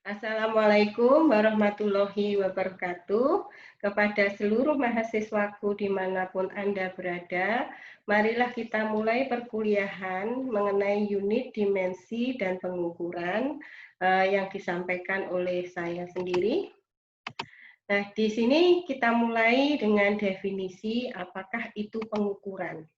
Assalamualaikum warahmatullahi wabarakatuh. Kepada seluruh mahasiswaku dimanapun Anda berada, marilah kita mulai perkuliahan mengenai unit dimensi dan pengukuran yang disampaikan oleh saya sendiri. Nah, di sini kita mulai dengan definisi apakah itu pengukuran.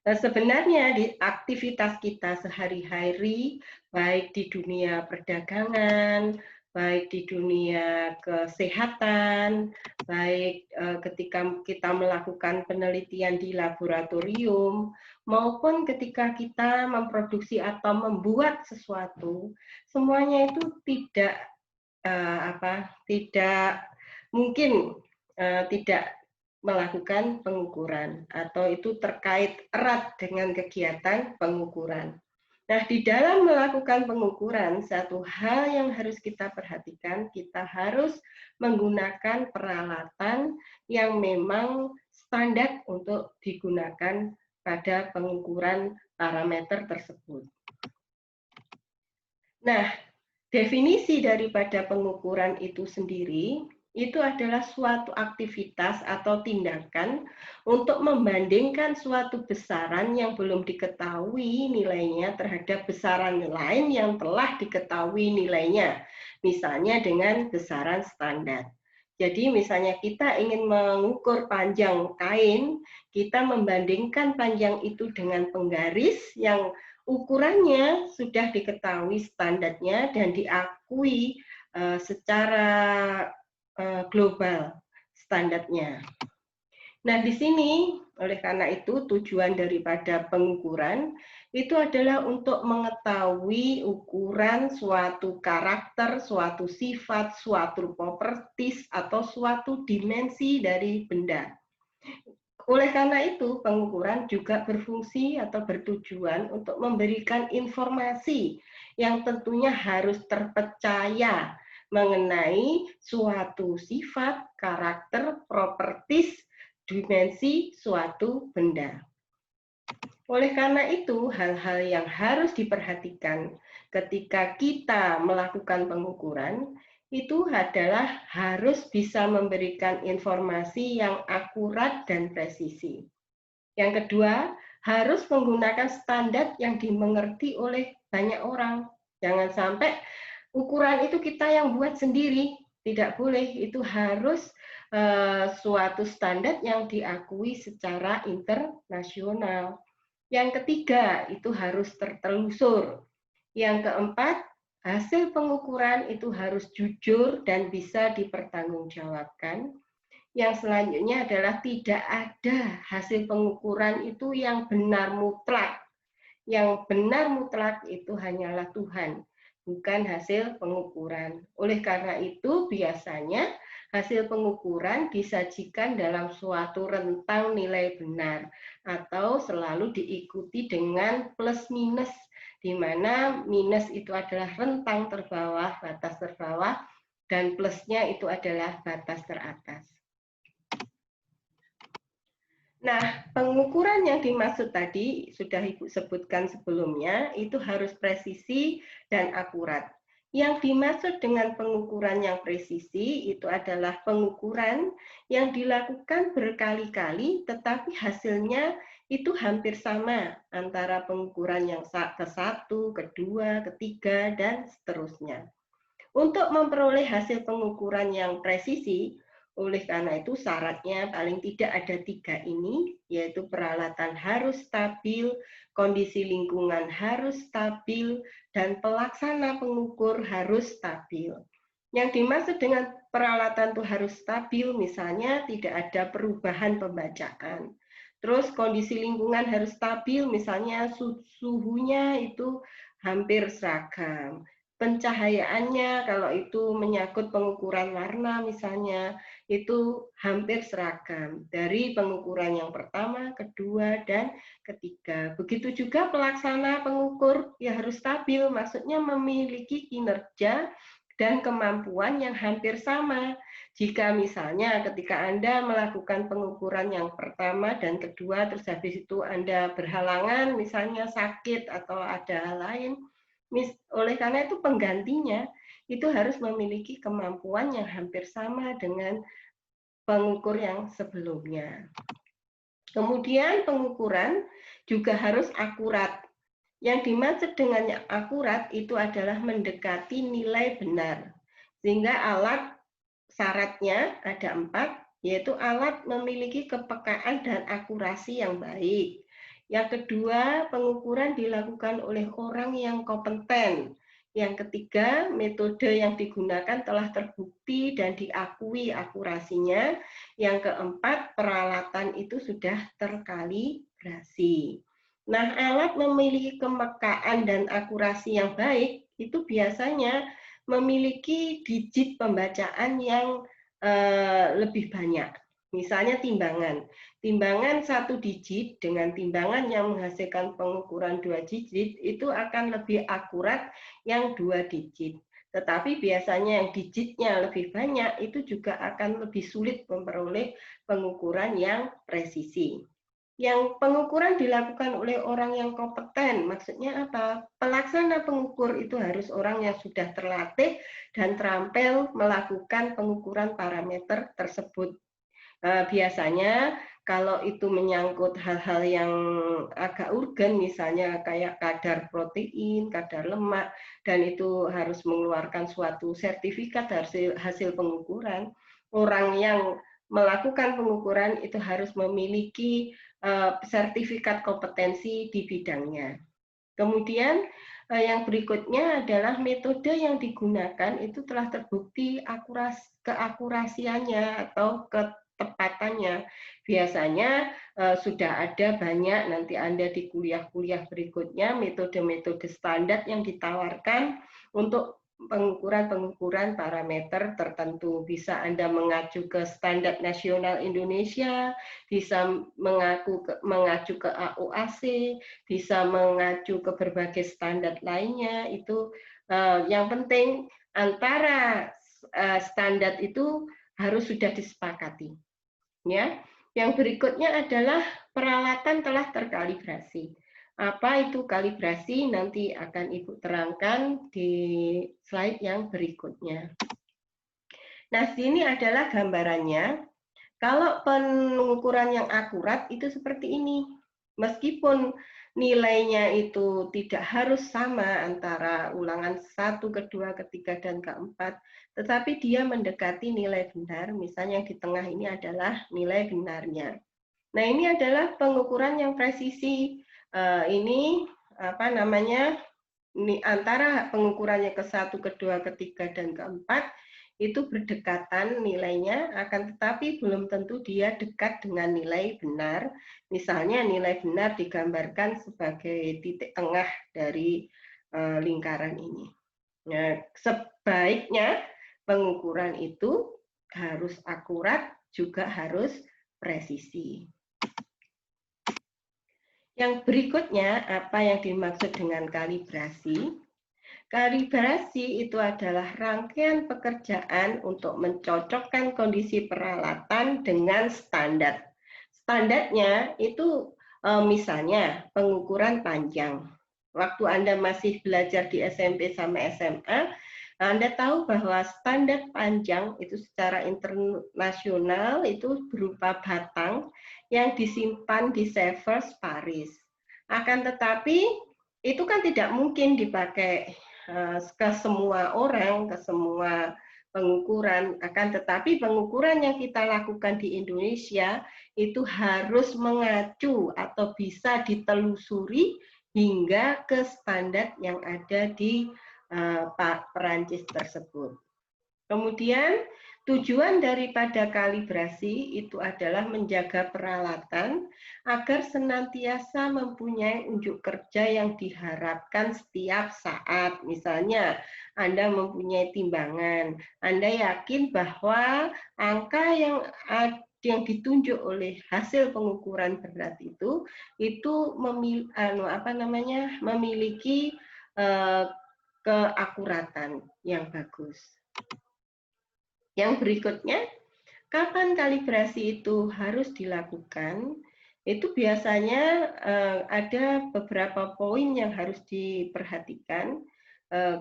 Nah, sebenarnya di aktivitas kita sehari-hari, baik di dunia perdagangan, baik di dunia kesehatan, baik ketika kita melakukan penelitian di laboratorium, maupun ketika kita memproduksi atau membuat sesuatu, semuanya itu tidak mungkin tidak melakukan pengukuran atau itu terkait erat dengan kegiatan pengukuran. Nah, di dalam melakukan pengukuran, satu hal yang harus kita perhatikan, kita harus menggunakan peralatan yang memang standar untuk digunakan pada pengukuran parameter tersebut. Nah, definisi daripada pengukuran itu sendiri itu adalah suatu aktivitas atau tindakan untuk membandingkan suatu besaran yang belum diketahui nilainya terhadap besaran lain yang telah diketahui nilainya, misalnya dengan besaran standar. Jadi misalnya kita ingin mengukur panjang kain, kita membandingkan panjang itu dengan penggaris yang ukurannya sudah diketahui standarnya dan diakui secara global standarnya. Nah, di sini oleh karena itu tujuan daripada pengukuran itu adalah untuk mengetahui ukuran suatu karakter, suatu sifat, suatu properties atau suatu dimensi dari benda. Oleh karena itu, pengukuran juga berfungsi atau bertujuan untuk memberikan informasi yang tentunya harus terpercaya mengenai suatu sifat, karakter, properties, dimensi suatu benda. Oleh karena itu, hal-hal yang harus diperhatikan ketika kita melakukan pengukuran itu adalah harus bisa memberikan informasi yang akurat dan presisi. Yang kedua, harus menggunakan standar yang dimengerti oleh banyak orang. Jangan sampai ukuran itu kita yang buat sendiri, tidak boleh. Itu harus suatu standar yang diakui secara internasional. Yang ketiga, itu harus tertelusur. Yang keempat, hasil pengukuran itu harus jujur dan bisa dipertanggungjawabkan. Yang selanjutnya adalah tidak ada hasil pengukuran itu yang benar mutlak. Yang benar mutlak itu hanyalah Tuhan, bukan hasil pengukuran. Oleh karena itu, biasanya hasil pengukuran disajikan dalam suatu rentang nilai benar atau selalu diikuti dengan plus minus, di mana minus itu adalah rentang terbawah, batas terbawah, dan plusnya itu adalah batas teratas. Nah, pengukuran yang dimaksud tadi sudah Ibu sebutkan sebelumnya, itu harus presisi dan akurat. Yang dimaksud dengan pengukuran yang presisi itu adalah pengukuran yang dilakukan berkali-kali tetapi hasilnya itu hampir sama antara pengukuran yang ke-1, kedua, ketiga, dan seterusnya. Untuk memperoleh hasil pengukuran yang presisi, oleh karena itu syaratnya paling tidak ada 3 ini, yaitu peralatan harus stabil, kondisi lingkungan harus stabil, dan pelaksana pengukur harus stabil. Yang dimaksud dengan peralatan itu harus stabil, misalnya tidak ada perubahan pembacaan. Terus kondisi lingkungan harus stabil, misalnya suhunya itu hampir seragam. Pencahayaannya kalau itu menyangkut pengukuran warna misalnya itu hampir seragam dari pengukuran yang pertama, kedua, dan ketiga. Begitu juga pelaksana pengukur ya harus stabil, maksudnya memiliki kinerja dan kemampuan yang hampir sama. Jika misalnya ketika Anda melakukan pengukuran yang pertama dan kedua, terus habis itu Anda berhalangan, misalnya sakit atau ada hal lain, oleh karena itu penggantinya itu harus memiliki kemampuan yang hampir sama dengan pengukur yang sebelumnya. Kemudian pengukuran juga harus akurat. Yang dimaksud dengan yang akurat itu adalah mendekati nilai benar. Sehingga alat syaratnya ada 4, yaitu alat memiliki kepekaan dan akurasi yang baik. Yang kedua, pengukuran dilakukan oleh orang yang kompeten. Yang ketiga, metode yang digunakan telah terbukti dan diakui akurasinya. Yang keempat, peralatan itu sudah terkalibrasi. Nah, alat memiliki kepekaan dan akurasi yang baik itu biasanya memiliki digit pembacaan yang lebih banyak. Misalnya timbangan. Timbangan 1 digit dengan timbangan yang menghasilkan pengukuran 2 digit itu akan lebih akurat yang 2 digit. Tetapi biasanya yang digitnya lebih banyak itu juga akan lebih sulit memperoleh pengukuran yang presisi. Yang pengukuran dilakukan oleh orang yang kompeten, maksudnya apa? Pelaksana pengukur itu harus orang yang sudah terlatih dan terampil melakukan pengukuran parameter tersebut. Biasanya kalau itu menyangkut hal-hal yang agak urgen, misalnya kayak kadar protein, kadar lemak, dan itu harus mengeluarkan suatu sertifikat hasil pengukuran, orang yang melakukan pengukuran itu harus memiliki sertifikat kompetensi di bidangnya. Kemudian yang berikutnya adalah metode yang digunakan itu telah terbukti keakurasiannya atau ketepatannya. Biasanya sudah ada banyak, nanti Anda di kuliah-kuliah berikutnya, metode-metode standar yang ditawarkan untuk pengukuran-pengukuran parameter tertentu. Bisa Anda mengacu ke Standar Nasional Indonesia, bisa mengacu ke AOAC, bisa mengacu ke berbagai standar lainnya. Itu yang penting antara standar itu harus sudah disepakati. Ya, yang berikutnya adalah peralatan telah terkalibrasi. Apa itu kalibrasi? Nanti akan Ibu terangkan di slide yang berikutnya. Nah, sini adalah gambarannya. Kalau pengukuran yang akurat itu seperti ini. Meskipun nilainya itu tidak harus sama antara ulangan 1, kedua, ketiga, dan keempat, tetapi dia mendekati nilai benar. Misalnya yang di tengah ini adalah nilai benarnya. Nah, ini adalah pengukuran yang presisi. Ini apa namanya? Ini antara pengukurannya ke-1, kedua, ketiga, dan keempat itu berdekatan nilainya, akan tetapi belum tentu dia dekat dengan nilai benar. Misalnya nilai benar digambarkan sebagai titik tengah dari lingkaran ini. Nah, sebaiknya pengukuran itu harus akurat, juga harus presisi. Yang berikutnya, apa yang dimaksud dengan kalibrasi? Kalibrasi itu adalah rangkaian pekerjaan untuk mencocokkan kondisi peralatan dengan standar. Standarnya itu misalnya pengukuran panjang. Waktu Anda masih belajar di SMP sama SMA, Anda tahu bahwa standar panjang itu secara internasional itu berupa batang yang disimpan di Sevres, Paris. Akan tetapi itu kan tidak mungkin dipakai ke semua orang, ke semua pengukuran. Akan tetapi pengukuran yang kita lakukan di Indonesia itu harus mengacu atau bisa ditelusuri hingga ke standar yang ada di Perancis tersebut. Kemudian tujuan daripada kalibrasi itu adalah menjaga peralatan agar senantiasa mempunyai unjuk kerja yang diharapkan setiap saat. Misalnya, Anda mempunyai timbangan, Anda yakin bahwa angka yang ditunjuk oleh hasil pengukuran berat itu memiliki keakuratan yang bagus. Yang berikutnya, kapan kalibrasi itu harus dilakukan? Itu biasanya ada beberapa poin yang harus diperhatikan.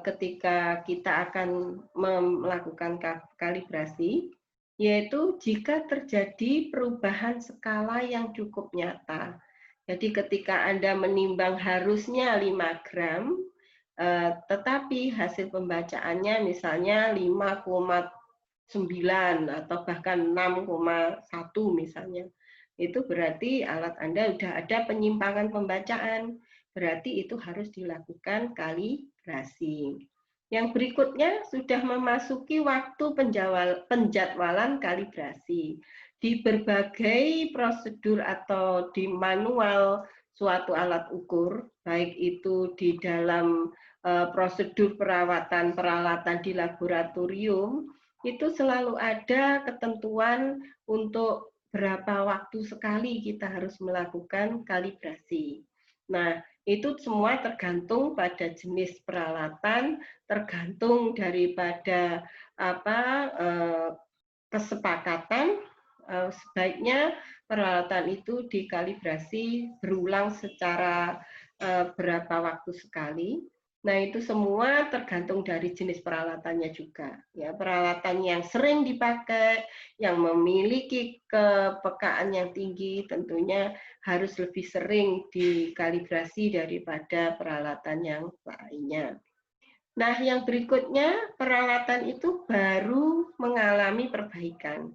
ketika kita akan melakukan kalibrasi, yaitu jika terjadi perubahan skala yang cukup nyata. Jadi ketika Anda menimbang harusnya 5 gram, tetapi hasil pembacaannya misalnya 5,9 atau bahkan 6,1 misalnya. Itu berarti alat Anda sudah ada penyimpangan pembacaan. Berarti itu harus dilakukan kalibrasi. Yang berikutnya sudah memasuki waktu penjadwalan kalibrasi. Di berbagai prosedur atau di manual suatu alat ukur, baik itu di dalam prosedur peralatan di laboratorium, itu selalu ada ketentuan untuk berapa waktu sekali kita harus melakukan kalibrasi. Nah, itu semua tergantung pada jenis peralatan, tergantung daripada kesepakatan. Sebaiknya peralatan itu dikalibrasi berulang secara berapa waktu sekali. Nah, itu semua tergantung dari jenis peralatannya juga. Ya, peralatan yang sering dipakai, yang memiliki kepekaan yang tinggi, tentunya harus lebih sering dikalibrasi daripada peralatan yang lainnya. Nah, yang berikutnya, peralatan itu baru mengalami perbaikan.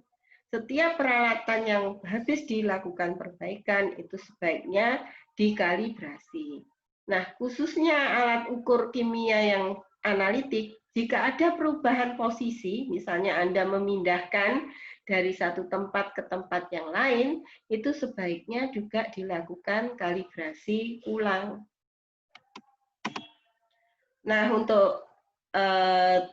Setiap peralatan yang habis dilakukan perbaikan itu sebaiknya dikalibrasi. Nah, khususnya alat ukur kimia yang analitik, jika ada perubahan posisi, misalnya Anda memindahkan dari satu tempat ke tempat yang lain, itu sebaiknya juga dilakukan kalibrasi ulang. Nah, untuk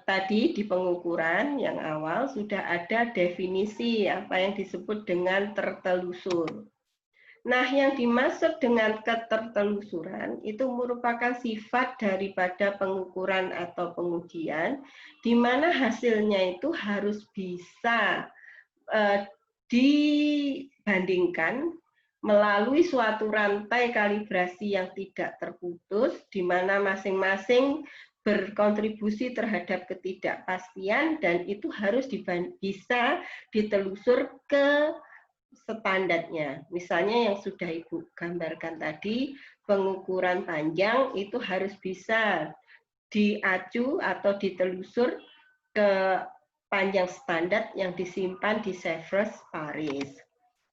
tadi di pengukuran yang awal sudah ada definisi apa yang disebut dengan tertelusur. Nah, yang dimaksud dengan ketertelusuran itu merupakan sifat daripada pengukuran atau pengujian, di mana hasilnya itu harus bisa dibandingkan melalui suatu rantai kalibrasi yang tidak terputus, di mana masing-masing berkontribusi terhadap ketidakpastian dan itu harus bisa ditelusur ke standarnya. Misalnya yang sudah Ibu gambarkan tadi, pengukuran panjang itu harus bisa diacu atau ditelusur ke panjang standar yang disimpan di Sevres Paris.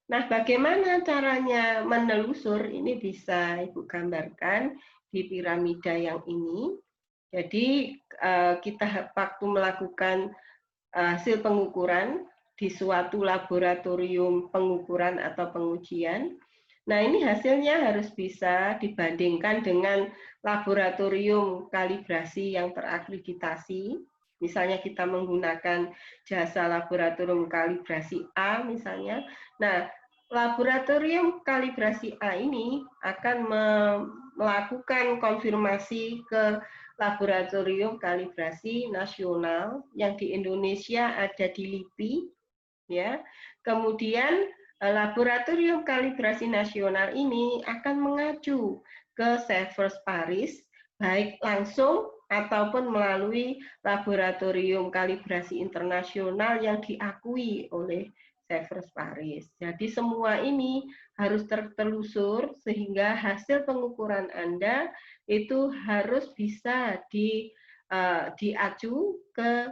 Nah, bagaimana caranya menelusur? Ini bisa Ibu gambarkan di piramida yang ini. Jadi kita waktu melakukan hasil pengukuran di suatu laboratorium pengukuran atau pengujian. Nah, ini hasilnya harus bisa dibandingkan dengan laboratorium kalibrasi yang terakreditasi. Misalnya kita menggunakan jasa laboratorium kalibrasi A misalnya. Nah, laboratorium kalibrasi A ini akan melakukan konfirmasi ke laboratorium kalibrasi nasional yang di Indonesia ada di LIPI, ya. Kemudian laboratorium kalibrasi nasional ini akan mengacu ke Sevres Paris, baik langsung ataupun melalui laboratorium kalibrasi internasional yang diakui oleh Sevres Paris. Jadi semua ini harus tertelusur sehingga hasil pengukuran Anda itu harus bisa diacu ke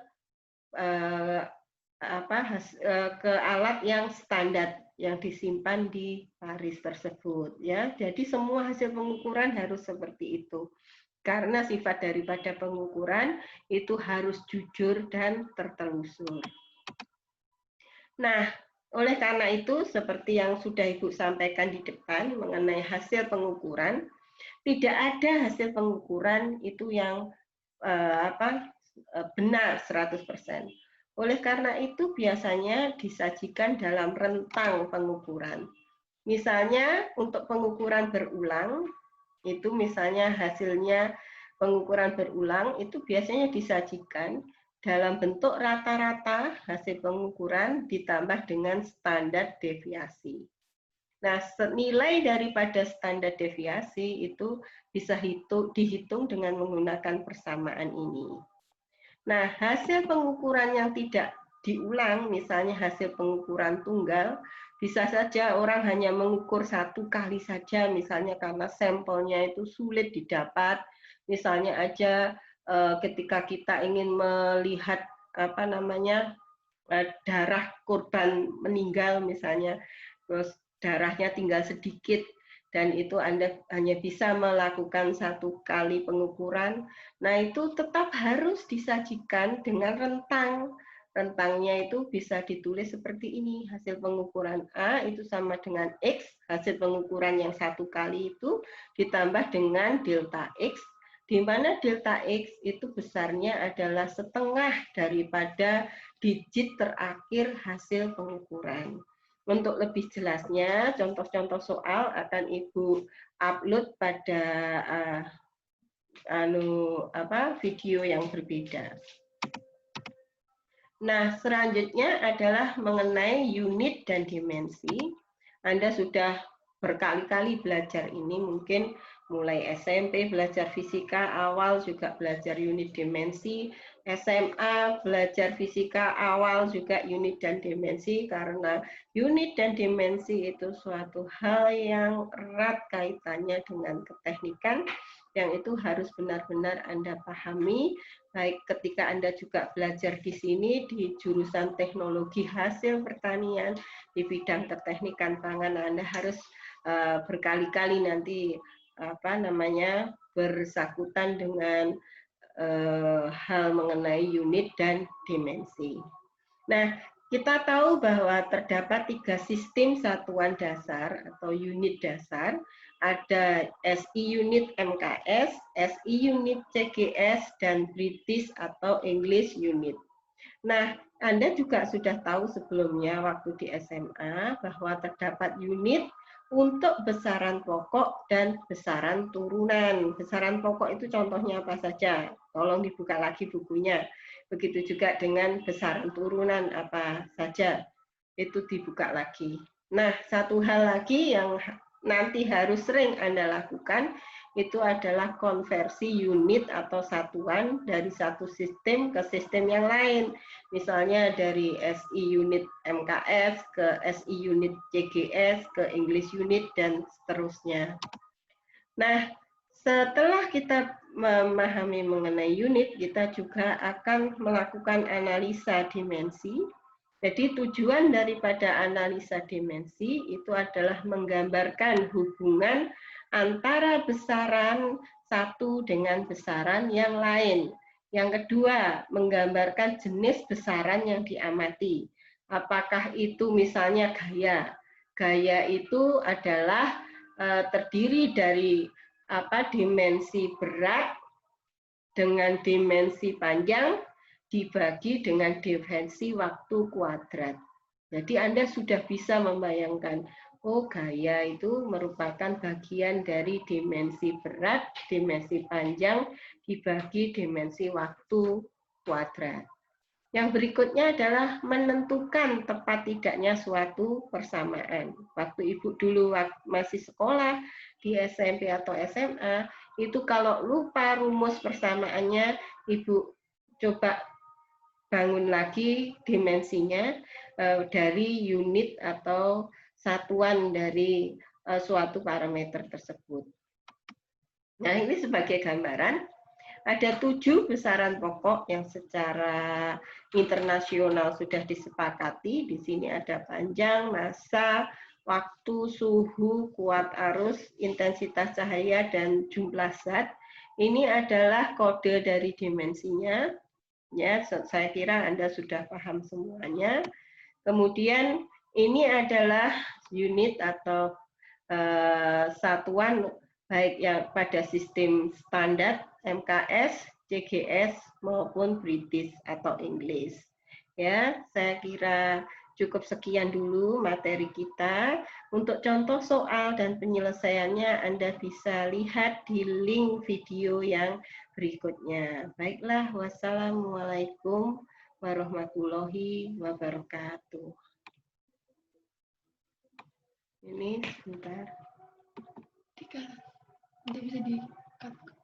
ke alat yang standar yang disimpan di Paris tersebut, ya. Jadi semua hasil pengukuran harus seperti itu. Karena sifat daripada pengukuran itu harus jujur dan tertelusur. Nah, oleh karena itu, seperti yang sudah Ibu sampaikan di depan mengenai hasil pengukuran, tidak ada hasil pengukuran itu yang benar 100%. Oleh karena itu, biasanya disajikan dalam rentang pengukuran. Misalnya, untuk pengukuran berulang, itu misalnya hasilnya pengukuran berulang, itu biasanya disajikan dalam bentuk rata-rata hasil pengukuran ditambah dengan standar deviasi. Nah, nilai daripada standar deviasi itu bisa dihitung dengan menggunakan persamaan ini. Nah, hasil pengukuran yang tidak diulang, misalnya hasil pengukuran tunggal, bisa saja orang hanya mengukur satu kali saja, misalnya karena sampelnya itu sulit didapat, misalnya aja ketika kita ingin melihat darah korban meninggal misalnya, terus darahnya tinggal sedikit, dan itu Anda hanya bisa melakukan satu kali pengukuran, nah itu tetap harus disajikan dengan rentang. Rentangnya itu bisa ditulis seperti ini, hasil pengukuran A itu sama dengan X, hasil pengukuran yang satu kali itu ditambah dengan delta X, di mana delta X itu besarnya adalah setengah daripada digit terakhir hasil pengukuran. Untuk lebih jelasnya, contoh-contoh soal akan Ibu upload pada video yang berbeda. Nah, selanjutnya adalah mengenai unit dan dimensi. Anda sudah berkali-kali belajar ini, mungkin mulai SMP belajar fisika awal juga belajar unit dimensi, SMA belajar fisika awal juga unit dan dimensi, karena unit dan dimensi itu suatu hal yang erat kaitannya dengan keteknikan, yang itu harus benar-benar Anda pahami, baik ketika Anda juga belajar di sini di jurusan teknologi hasil pertanian, di bidang keteknikan pangan, Anda harus berkali-kali nanti bersangkutan dengan hal mengenai unit dan dimensi. Nah, kita tahu bahwa terdapat 3 sistem satuan dasar atau unit dasar, ada SI unit MKS, SI unit CGS, dan British atau English unit. Nah, Anda juga sudah tahu sebelumnya waktu di SMA bahwa terdapat unit untuk besaran pokok dan besaran turunan. Besaran pokok itu contohnya apa saja? Tolong dibuka lagi bukunya. Begitu juga dengan besaran turunan apa saja. Itu dibuka lagi. Nah, satu hal lagi yang nanti harus sering Anda lakukan, itu adalah konversi unit atau satuan dari satu sistem ke sistem yang lain. Misalnya dari SI unit MKS ke SI unit CGS ke English unit dan seterusnya. Nah, setelah kita memahami mengenai unit, kita juga akan melakukan analisa dimensi. Jadi tujuan daripada analisa dimensi itu adalah menggambarkan hubungan antara besaran satu dengan besaran yang lain. Yang kedua, menggambarkan jenis besaran yang diamati. Apakah itu misalnya gaya? Gaya itu adalah terdiri dari dimensi berat dengan dimensi panjang dibagi dengan dimensi waktu kuadrat. Jadi Anda sudah bisa membayangkan, oh gaya itu merupakan bagian dari dimensi berat, dimensi panjang dibagi dimensi waktu kuadrat. Yang berikutnya adalah menentukan tepat tidaknya suatu persamaan. Waktu Ibu dulu masih sekolah di SMP atau SMA, itu kalau lupa rumus persamaannya, Ibu coba bangun lagi dimensinya dari unit atau satuan dari suatu parameter tersebut. Nah, ini sebagai gambaran. Ada 7 besaran pokok yang secara internasional sudah disepakati. Di sini ada panjang, massa, waktu, suhu, kuat arus, intensitas cahaya, dan jumlah zat. Ini adalah kode dari dimensinya. Ya, saya kira Anda sudah paham semuanya. Kemudian ini adalah unit atau satuan baik yang pada sistem standar MKS, CGS maupun British atau English. Ya, saya kira cukup sekian dulu materi kita. Untuk contoh soal dan penyelesaiannya Anda bisa lihat di link video yang berikutnya. Baiklah, wassalamualaikum warahmatullahi wabarakatuh. Ini sebentar. Tiga. Nanti bisa di-cut.